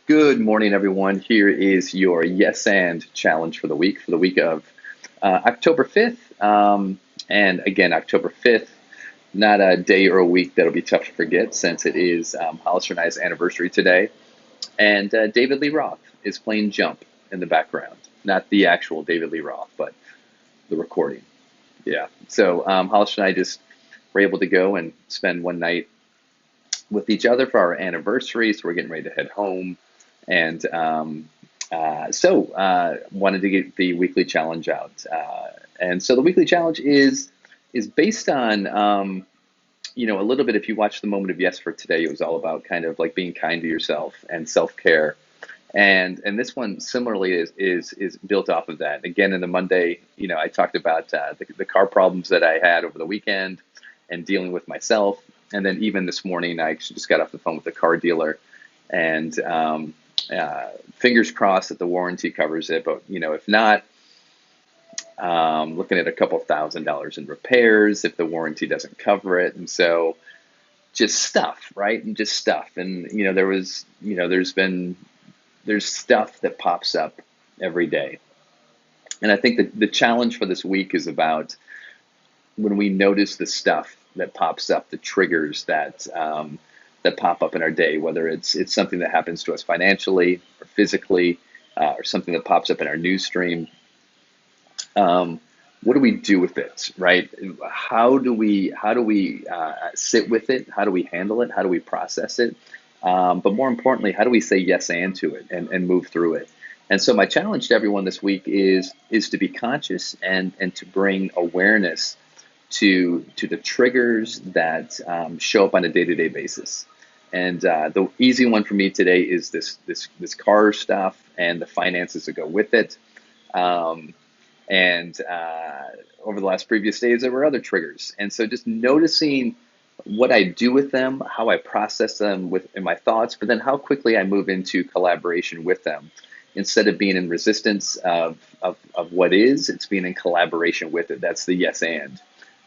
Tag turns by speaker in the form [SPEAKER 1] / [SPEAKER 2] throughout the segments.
[SPEAKER 1] Good morning, everyone. Here is your Yes and challenge for the week of October 5th. And again, October 5th, not a day or a week that'll be tough to forget since it is Hollister and I's anniversary today. And David Lee Roth is playing Jump in the background. Not the actual David Lee Roth, but the recording. Yeah. So Hollister and I just were able to go and spend one night with each other for our anniversary. So we're getting ready to head home. And wanted to get the weekly challenge out. And so the weekly challenge is based on, a little bit, if you watch the moment of yes for today, it was all about kind of like being kind to yourself and self-care. And this one similarly is built off of that. Again, in the Monday, I talked about the car problems that I had over the weekend and dealing with myself. And then even this morning, I actually just got off the phone with the car dealer and fingers crossed that the warranty covers it, but if not, looking at a couple $1,000s in repairs if the warranty doesn't cover it. And so just stuff, right? And just stuff. And there's stuff that pops up every day. And I think that the challenge for this week is about when we notice the stuff that pops up, the triggers that pop up in our day, whether it's something that happens to us financially or physically, or something that pops up in our news stream. What do we do with it, right? How do we sit with it? How do we handle it? How do we process it? But more importantly, how do we say yes and to it and move through it? And so my challenge to everyone this week is to be conscious and to bring awareness to the triggers that show up on a day-to-day basis. And the easy one for me today is this car stuff and the finances that go with it. And over the last previous days, there were other triggers. And so just noticing what I do with them, how I process them in my thoughts, but then how quickly I move into collaboration with them. Instead of being in resistance of what is, it's being in collaboration with it. That's the yes and.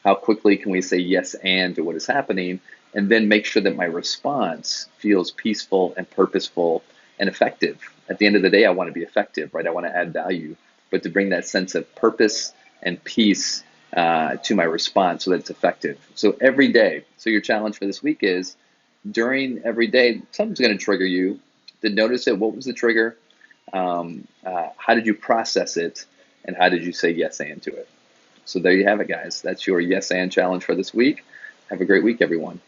[SPEAKER 1] How quickly can we say yes and to what is happening, and then make sure that my response feels peaceful and purposeful and effective. At the end of the day, I want to be effective, right? I want to add value, but to bring that sense of purpose and peace to my response so that it's effective. So every day, so your challenge for this week is during every day, something's going to trigger you. To notice it, what was the trigger? How did you process it? And how did you say yes and to it? So there you have it, guys. That's your yes and challenge for this week. Have a great week, everyone.